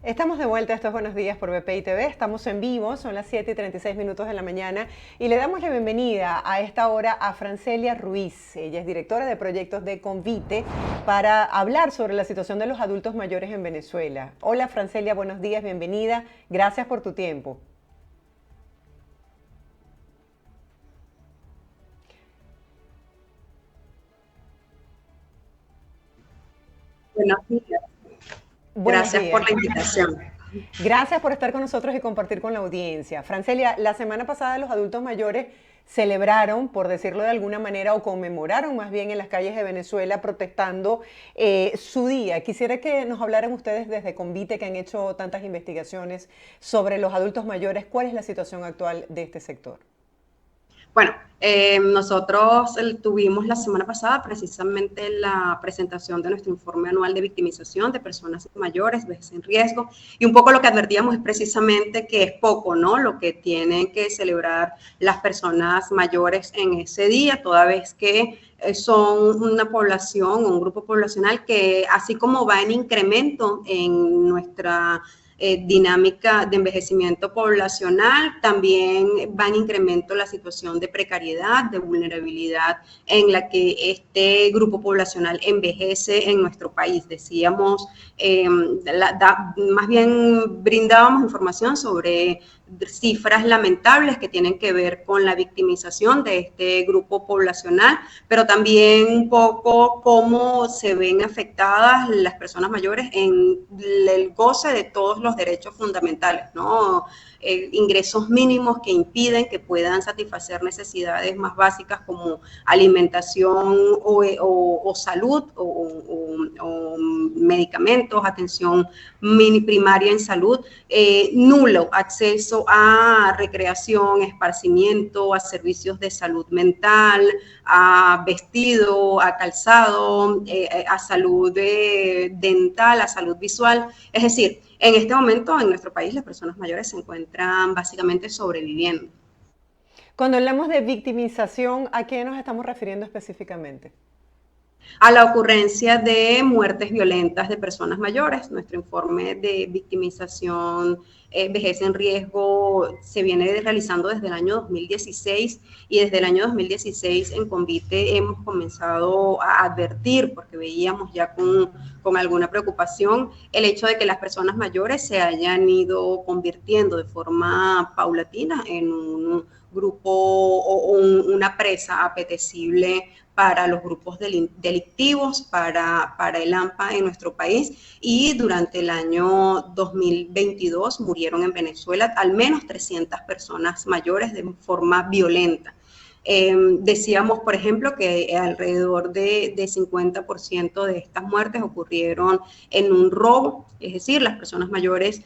Estamos de vuelta, estos Buenos Días por BPI TV, estamos en vivo, son las 7:36 de la mañana y le damos la bienvenida a esta hora a Francelia Ruiz. Ella es directora de proyectos de Convite para hablar sobre la situación de los adultos mayores en Venezuela. Hola Francelia, buenos días, bienvenida, gracias por tu tiempo. Buenos días. Buenos Gracias por días. la invitación. Gracias por estar con nosotros y compartir con la audiencia. Francelia, la semana pasada los adultos mayores celebraron, por decirlo de alguna manera, o conmemoraron más bien en las calles de Venezuela protestando su día. Quisiera que nos hablaran ustedes desde Convite, que han hecho tantas investigaciones sobre los adultos mayores. ¿Cuál es la situación actual de este sector? Bueno, nosotros tuvimos la semana pasada precisamente la presentación de nuestro informe anual de victimización de personas mayores, vejez en riesgo, y un poco lo que advertíamos es precisamente que es poco, ¿no? Lo que tienen que celebrar las personas mayores en ese día, toda vez que son una población, un grupo poblacional que así como va en incremento en nuestra dinámica de envejecimiento poblacional, también va en incremento la situación de precariedad, de vulnerabilidad en la que este grupo poblacional envejece en nuestro país. Decíamos, más bien brindábamos información sobre cifras lamentables que tienen que ver con la victimización de este grupo poblacional, pero también un poco cómo se ven afectadas las personas mayores en el goce de todos los derechos fundamentales, ¿no? Ingresos mínimos que impiden que puedan satisfacer necesidades más básicas como alimentación o salud o medicamentos, atención primaria en salud, nulo acceso a recreación, esparcimiento, a servicios de salud mental, a vestido, a calzado, a salud dental, a salud visual. Es decir, en este momento en nuestro país las personas mayores se encuentran básicamente sobreviviendo. Cuando hablamos de victimización, ¿a qué nos estamos refiriendo específicamente? A la ocurrencia de muertes violentas de personas mayores. Nuestro informe de victimización, vejez en riesgo, se viene realizando desde el año 2016 y desde el año 2016 en Convite hemos comenzado a advertir, porque veíamos ya con alguna preocupación, el hecho de que las personas mayores se hayan ido convirtiendo de forma paulatina en un grupo o una presa apetecible para los grupos delictivos, para el AMPA en nuestro país, y durante el año 2022 murieron en Venezuela al menos 300 personas mayores de forma violenta. Decíamos, por ejemplo, que alrededor de 50% de estas muertes ocurrieron en un robo, es decir, las personas mayores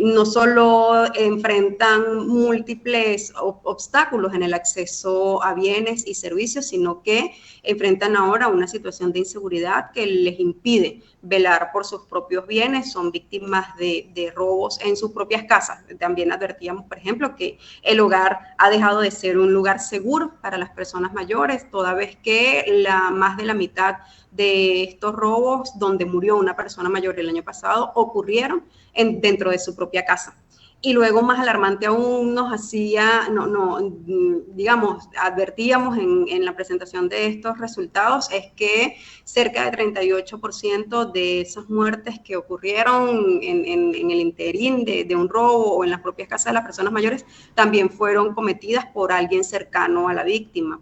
no solo enfrentan múltiples obstáculos en el acceso a bienes y servicios, sino que enfrentan ahora una situación de inseguridad que les impide velar por sus propios bienes, son víctimas de robos en sus propias casas. También advertíamos, por ejemplo, que el hogar ha dejado de ser un lugar seguro para las personas mayores, toda vez que más de la mitad de estos robos donde murió una persona mayor el año pasado ocurrieron dentro de su propia casa. Y luego, más alarmante aún, nos hacía, digamos, advertíamos en la presentación de estos resultados, es que cerca de 38% de esas muertes que ocurrieron en el interín de un robo o en las propias casas de las personas mayores también fueron cometidas por alguien cercano a la víctima.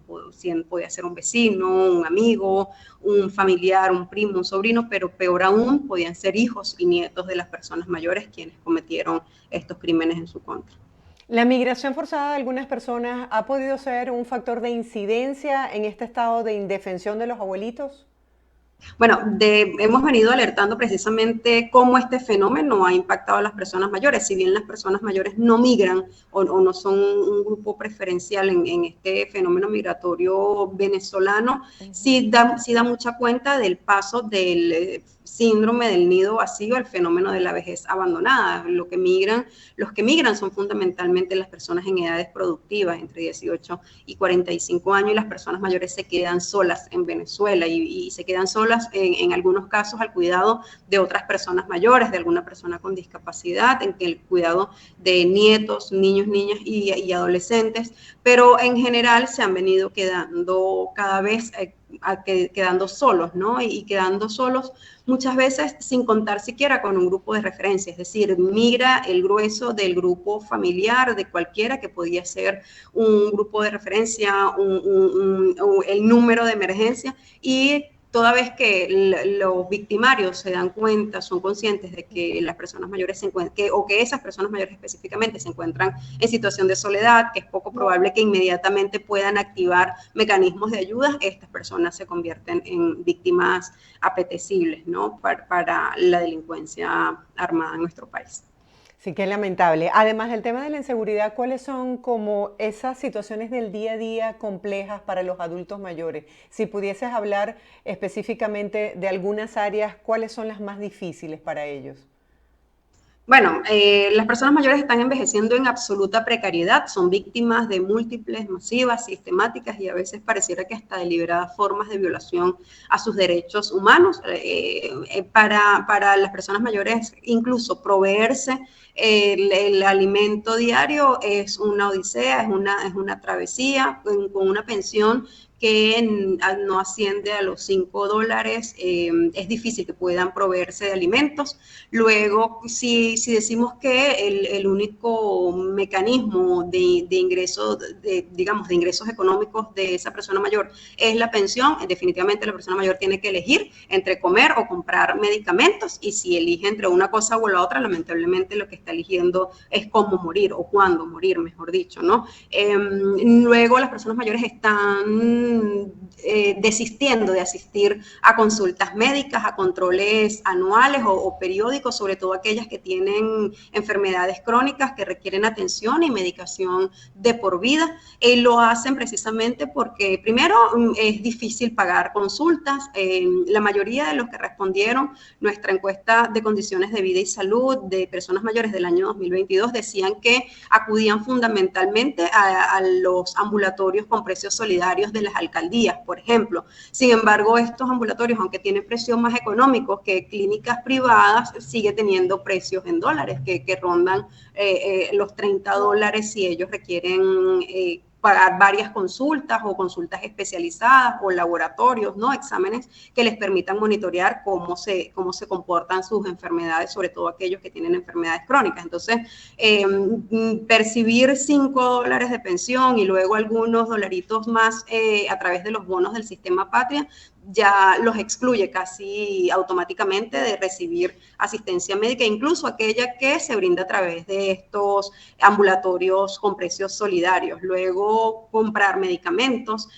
Podía ser un vecino, un amigo, un familiar, un primo, un sobrino, pero peor aún, podían ser hijos y nietos de las personas mayores quienes cometieron estos crímenes en su contra. ¿La migración forzada de algunas personas ha podido ser un factor de incidencia en este estado de indefensión de los abuelitos? Bueno, hemos venido alertando precisamente cómo este fenómeno ha impactado a las personas mayores. Si bien las personas mayores no migran o no son un grupo preferencial en este fenómeno migratorio venezolano, sí da mucha cuenta del paso del síndrome del nido vacío, el fenómeno de la vejez abandonada. Los que migran son fundamentalmente las personas en edades productivas, entre 18 y 45 años, y las personas mayores se quedan solas en Venezuela y se quedan solas en algunos casos al cuidado de otras personas mayores, de alguna persona con discapacidad, en el cuidado de nietos, niños, niñas y adolescentes, pero en general se han venido quedando cada vez quedando solos, ¿no? Y quedando solos muchas veces sin contar siquiera con un grupo de referencia, es decir, migra el grueso del grupo familiar de cualquiera que podía ser un grupo de referencia, el número de emergencia, y toda vez que los victimarios se dan cuenta, son conscientes de que las personas mayores se encuentran, o que esas personas mayores específicamente se encuentran en situación de soledad, que es poco probable que inmediatamente puedan activar mecanismos de ayuda, estas personas se convierten en víctimas apetecibles, ¿no? para la delincuencia armada en nuestro país. Sí, qué lamentable. Además del tema de la inseguridad, ¿cuáles son como esas situaciones del día a día complejas para los adultos mayores? Si pudieses hablar específicamente de algunas áreas, ¿cuáles son las más difíciles para ellos? Bueno, las personas mayores están envejeciendo en absoluta precariedad, son víctimas de múltiples, masivas, sistemáticas y a veces pareciera que hasta deliberadas formas de violación a sus derechos humanos. Para las personas mayores, incluso proveerse el alimento diario es una odisea, es una travesía, con una pensión que no asciende a los $5, es difícil que puedan proveerse de alimentos. Luego, si decimos que el único mecanismo de ingreso, digamos, de ingresos económicos de esa persona mayor es la pensión, definitivamente la persona mayor tiene que elegir entre comer o comprar medicamentos, y si elige entre una cosa o la otra, lamentablemente lo que está eligiendo es cómo morir o cuándo morir, mejor dicho, ¿no? Luego las personas mayores están desistiendo de asistir a consultas médicas, a controles anuales o periódicos, sobre todo aquellas que tienen enfermedades crónicas que requieren atención y medicación de por vida. Lo hacen precisamente porque, primero, es difícil pagar consultas. La mayoría de los que respondieron nuestra encuesta de condiciones de vida y salud de personas mayores del año 2022 decían que acudían fundamentalmente a los ambulatorios con precios solidarios de las alcaldías, por ejemplo. Sin embargo, estos ambulatorios, aunque tienen precios más económicos que clínicas privadas, sigue teniendo precios en dólares que rondan los $30 si ellos requieren pagar varias consultas o consultas especializadas o laboratorios, ¿no? Exámenes que les permitan monitorear cómo se comportan sus enfermedades, sobre todo aquellos que tienen enfermedades crónicas. Entonces, percibir $5 de pensión y luego algunos dolaritos más a través de los bonos del sistema Patria ya los excluye casi automáticamente de recibir asistencia médica, incluso aquella que se brinda a través de estos ambulatorios con precios solidarios. Luego, comprar medicamentos.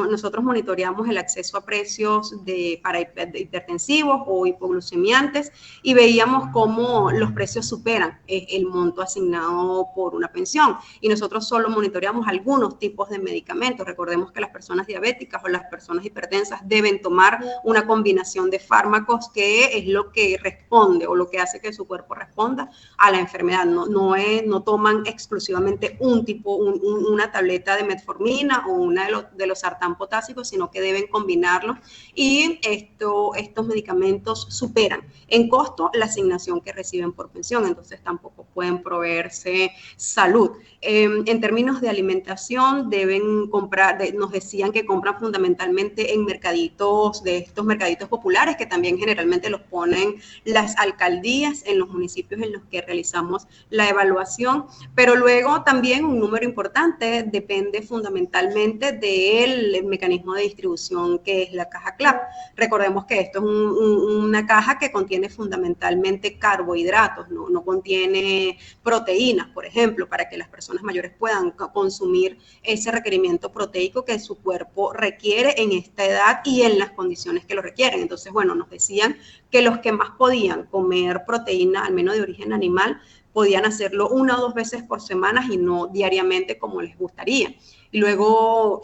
Nosotros monitoreamos el acceso a precios para hipertensivos o hipoglucemiantes y veíamos cómo los precios superan el monto asignado por una pensión. Y nosotros solo monitoreamos algunos tipos de medicamentos. Recordemos que las personas diabéticas o las personas hipertensas deben tomar una combinación de fármacos que es lo que responde o lo que hace que su cuerpo responda a la enfermedad. No toman exclusivamente una tableta de metformina o una de los sartán potásicos, sino que deben combinarlos, y estos medicamentos superan en costo la asignación que reciben por pensión, entonces tampoco pueden proveerse salud. En términos de alimentación, deben comprar, nos decían que compran fundamentalmente en mercaditos, de estos mercaditos populares que también generalmente los ponen las alcaldías en los municipios en los que realizamos la evaluación, pero luego también un número importante depende fundamentalmente del mecanismo de distribución que es la caja CLAP. Recordemos que esto es una caja que contiene fundamentalmente carbohidratos, no contiene proteínas, por ejemplo, para que las personas mayores puedan consumir ese requerimiento proteico que su cuerpo requiere en esta edad y en las condiciones que lo requieren. Entonces, bueno, nos decían que los que más podían comer proteína, al menos de origen animal, podían hacerlo 1 o 2 veces por semana y no diariamente como les gustaría. Y luego,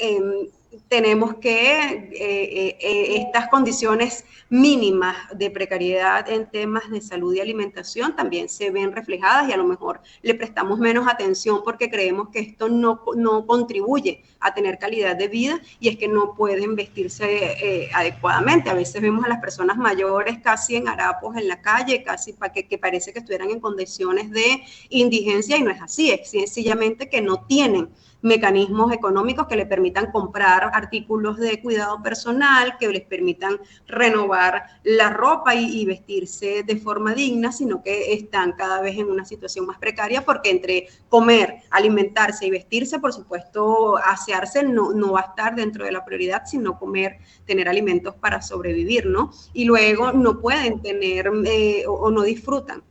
tenemos que estas condiciones mínimas de precariedad en temas de salud y alimentación también se ven reflejadas y a lo mejor le prestamos menos atención porque creemos que esto no contribuye a tener calidad de vida y es que no pueden vestirse adecuadamente. A veces vemos a las personas mayores casi en harapos en la calle, casi que parece que estuvieran en condiciones de indigencia y no es así, es sencillamente que no tienen mecanismos económicos que le permitan comprar artículos de cuidado personal, que les permitan renovar la ropa y vestirse de forma digna, sino que están cada vez en una situación más precaria porque entre comer, alimentarse y vestirse, por supuesto, asearse no va a estar dentro de la prioridad, sino comer, tener alimentos para sobrevivir, ¿no? Y luego no pueden tener o no disfrutan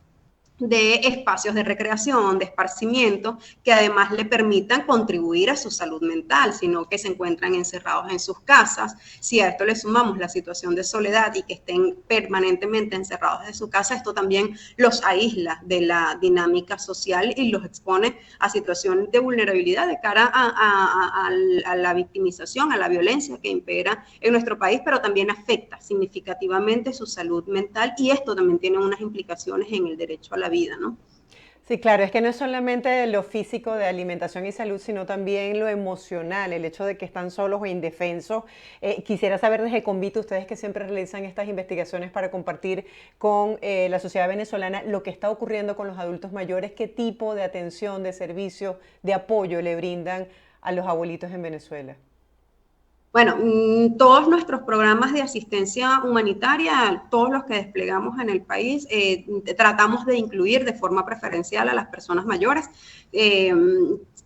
de espacios de recreación, de esparcimiento, que además le permitan contribuir a su salud mental, sino que se encuentran encerrados en sus casas. Si a esto le sumamos la situación de soledad y que estén permanentemente encerrados en su casa, esto también los aísla de la dinámica social y los expone a situaciones de vulnerabilidad de cara a la victimización, a la violencia que impera en nuestro país, pero también afecta significativamente su salud mental y esto también tiene unas implicaciones en el derecho a la vida, ¿no? Sí, claro, es que no es solamente lo físico de alimentación y salud, sino también lo emocional, el hecho de que están solos o indefensos. Quisiera saber desde Convite, ustedes que siempre realizan estas investigaciones para compartir con la sociedad venezolana lo que está ocurriendo con los adultos mayores, qué tipo de atención, de servicio, de apoyo le brindan a los abuelitos en Venezuela. Bueno, todos nuestros programas de asistencia humanitaria, todos los que desplegamos en el país, tratamos de incluir de forma preferencial a las personas mayores.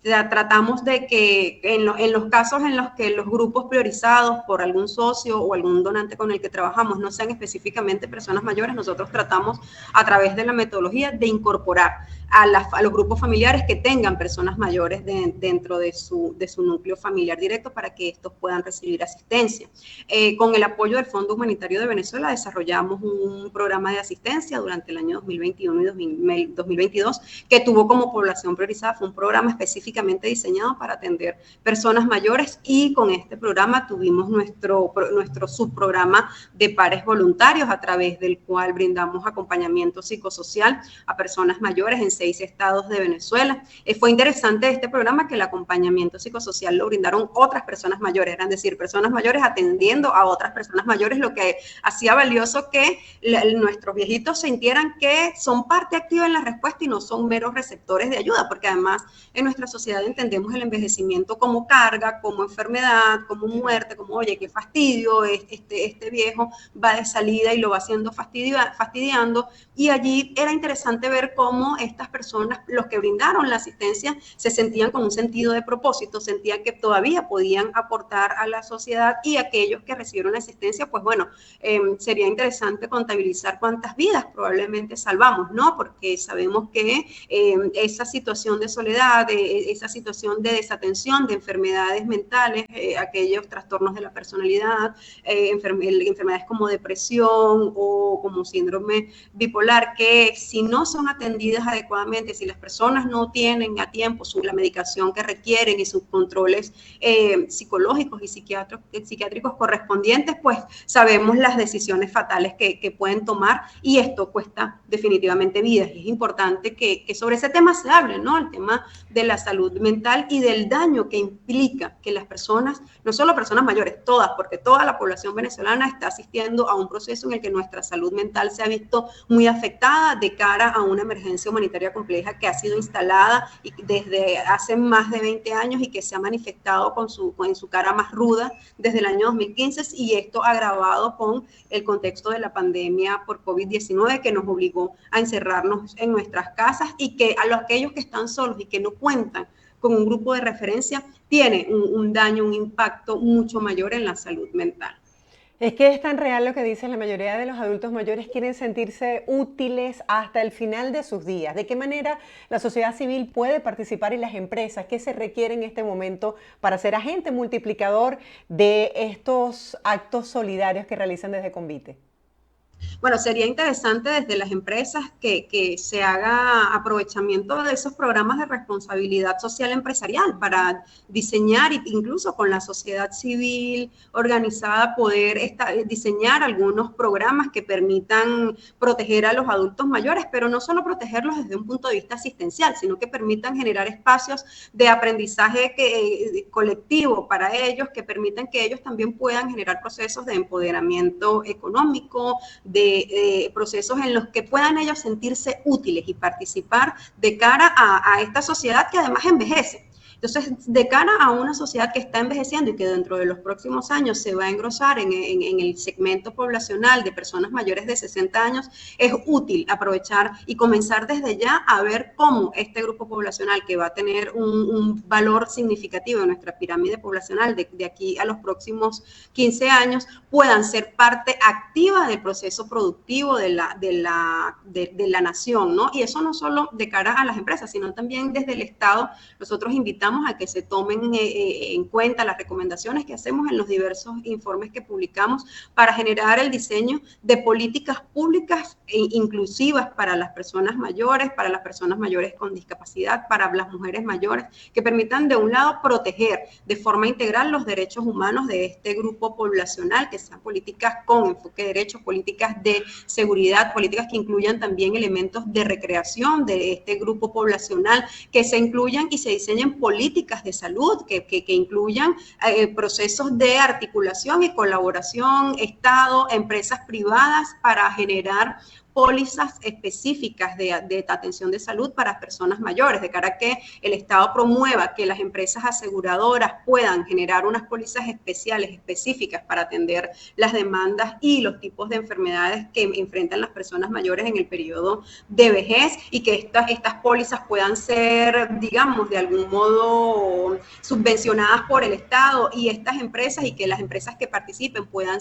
Tratamos de que en los casos en los que los grupos priorizados por algún socio o algún donante con el que trabajamos no sean específicamente personas mayores, nosotros tratamos a través de la metodología de incorporar a los grupos familiares que tengan personas mayores dentro de su núcleo familiar directo para que estos puedan recibir asistencia. Con el apoyo del Fondo Humanitario de Venezuela desarrollamos un programa de asistencia durante el año 2021 y 2022 que tuvo como población priorizada, fue un programa específicamente diseñado para atender personas mayores y con este programa tuvimos nuestro subprograma de pares voluntarios a través del cual brindamos acompañamiento psicosocial a personas mayores en 6 estados de Venezuela. Fue interesante este programa que el acompañamiento psicosocial lo brindaron otras personas mayores, eran decir, personas mayores atendiendo a otras personas mayores, lo que hacía valioso que nuestros viejitos sintieran que son parte activa en la respuesta y no son meros receptores de ayuda, porque además en nuestra sociedad entendemos el envejecimiento como carga, como enfermedad, como muerte, como oye, qué fastidio, este viejo va de salida y lo va haciendo fastidiando, y allí era interesante ver cómo estas personas, los que brindaron la asistencia, se sentían con un sentido de propósito, sentían que todavía podían aportar a la sociedad y aquellos que recibieron la asistencia, pues bueno, sería interesante contabilizar cuántas vidas probablemente salvamos, ¿no? Porque sabemos que esa situación de soledad, esa situación de desatención, de enfermedades mentales, aquellos trastornos de la personalidad, enfermedades como depresión o como síndrome bipolar, que si no son atendidas adecuadamente, si las personas no tienen a tiempo la medicación que requieren y sus controles psicológicos y psiquiátricos correspondientes, pues sabemos las decisiones fatales que pueden tomar y esto cuesta definitivamente vidas. Y es importante que sobre ese tema se hable, ¿no? El tema de la salud mental y del daño que implica que las personas, no solo personas mayores, todas, porque toda la población venezolana está asistiendo a un proceso en el que nuestra salud mental se ha visto muy afectada de cara a una emergencia humanitaria compleja que ha sido instalada desde hace más de 20 años y que se ha manifestado en su cara más ruda desde el año 2015 y esto agravado con el contexto de la pandemia por COVID-19 que nos obligó a encerrarnos en nuestras casas y que aquellos que están solos y que no cuentan con un grupo de referencia tiene un daño, un impacto mucho mayor en la salud mental. Es que es tan real lo que dicen, la mayoría de los adultos mayores quieren sentirse útiles hasta el final de sus días. ¿De qué manera la sociedad civil puede participar y las empresas? ¿Qué se requiere en este momento para ser agente multiplicador de estos actos solidarios que realizan desde Convite? Bueno, sería interesante desde las empresas que se haga aprovechamiento de esos programas de responsabilidad social empresarial para diseñar, incluso con la sociedad civil organizada, poder diseñar algunos programas que permitan proteger a los adultos mayores, pero no solo protegerlos desde un punto de vista asistencial, sino que permitan generar espacios de aprendizaje colectivo para ellos, que permitan que ellos también puedan generar procesos de empoderamiento económico, de procesos en los que puedan ellos sentirse útiles y participar de cara a esta sociedad que además envejece. Entonces, de cara a una sociedad que está envejeciendo y que dentro de los próximos años se va a engrosar en el segmento poblacional de personas mayores de 60 años, es útil aprovechar y comenzar desde ya a ver cómo este grupo poblacional, que va a tener un valor significativo en nuestra pirámide poblacional de aquí a los próximos 15 años, puedan ser parte activa del proceso productivo de la nación, ¿no? Y eso no solo de cara a las empresas, sino también desde el Estado. Nosotros invitamos a que se tomen en cuenta las recomendaciones que hacemos en los diversos informes que publicamos para generar el diseño de políticas públicas inclusivas para las personas mayores con discapacidad, para las mujeres mayores, que permitan de un lado proteger de forma integral los derechos humanos de este grupo poblacional, que sean políticas con enfoque de derechos, políticas de seguridad, políticas que incluyan también elementos de recreación de este grupo poblacional, que se incluyan y se diseñen políticas de salud que incluyan procesos de articulación y colaboración, Estado, empresas privadas, para generar pólizas específicas de atención de salud para personas mayores, de cara a que el Estado promueva que las empresas aseguradoras puedan generar unas pólizas especiales, específicas para atender las demandas y los tipos de enfermedades que enfrentan las personas mayores en el periodo de vejez, y que estas pólizas puedan ser, digamos, de algún modo subvencionadas por el Estado y estas empresas, y que las empresas que participen puedan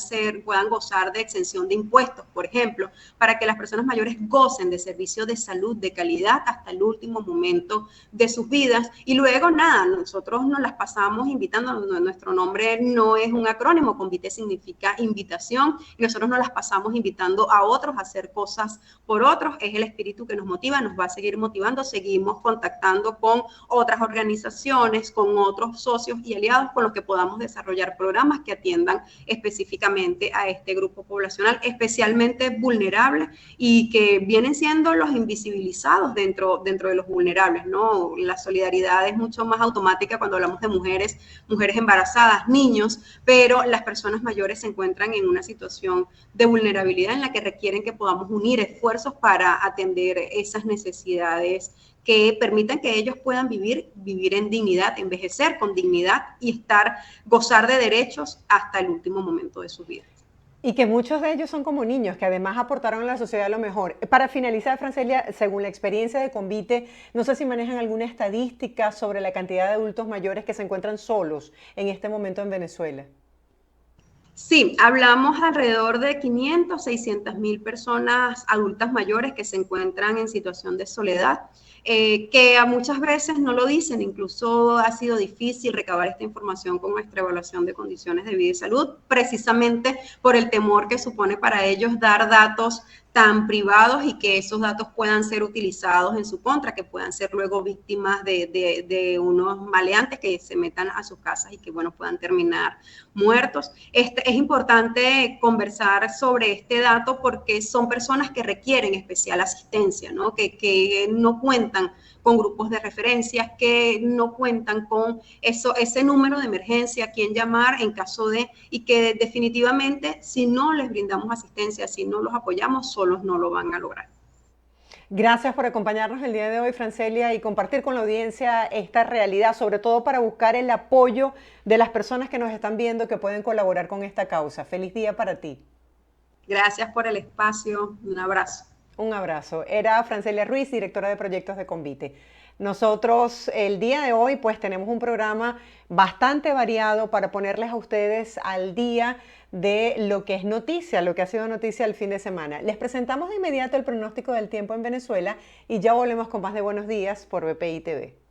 gozar de exención de impuestos, por ejemplo, para que las personas mayores gocen de servicios de salud de calidad hasta el último momento de sus vidas. Y luego, nada, nosotros nos las pasamos invitando, nuestro nombre no es un acrónimo, Convite significa invitación, y nosotros nos las pasamos invitando a otros a hacer cosas por otros. Es el espíritu que nos motiva, nos va a seguir motivando, seguimos contactando con otras organizaciones, con otros socios y aliados con los que podamos desarrollar programas que atiendan específicamente a este grupo poblacional, especialmente vulnerable, y que vienen siendo los invisibilizados dentro de los vulnerables, ¿no? La solidaridad es mucho más automática cuando hablamos de mujeres embarazadas, niños, pero las personas mayores se encuentran en una situación de vulnerabilidad en la que requieren que podamos unir esfuerzos para atender esas necesidades que permitan que ellos puedan vivir en dignidad, envejecer con dignidad y gozar de derechos hasta el último momento de su vida. Y que muchos de ellos son como niños, que además aportaron a la sociedad lo mejor. Para finalizar, Francelia, según la experiencia de Convite, no sé si manejan alguna estadística sobre la cantidad de adultos mayores que se encuentran solos en este momento en Venezuela. Sí, hablamos alrededor de 500, 600.000 personas adultas mayores que se encuentran en situación de soledad, que a muchas veces no lo dicen. Incluso ha sido difícil recabar esta información con nuestra evaluación de condiciones de vida y salud, precisamente por el temor que supone para ellos dar datos tan privados y que esos datos puedan ser utilizados en su contra, que puedan ser luego víctimas de unos maleantes que se metan a sus casas y que, bueno, puedan terminar muertos. Es importante conversar sobre este dato porque son personas que requieren especial asistencia, ¿no? Que no cuentan con grupos de referencias, que no cuentan con ese número de emergencia a quien llamar en caso de, y que definitivamente si no les brindamos asistencia, si no los apoyamos, solos no lo van a lograr. Gracias por acompañarnos el día de hoy, Francelia, y compartir con la audiencia esta realidad, sobre todo para buscar el apoyo de las personas que nos están viendo que pueden colaborar con esta causa. Feliz día para ti. Gracias por el espacio. Un abrazo. Un abrazo. Era Francelia Ruiz, directora de proyectos de Convite. Nosotros el día de hoy pues tenemos un programa bastante variado para ponerles a ustedes al día de lo que es noticia, lo que ha sido noticia el fin de semana. Les presentamos de inmediato el pronóstico del tiempo en Venezuela y ya volvemos con más de Buenos Días por BPI TV.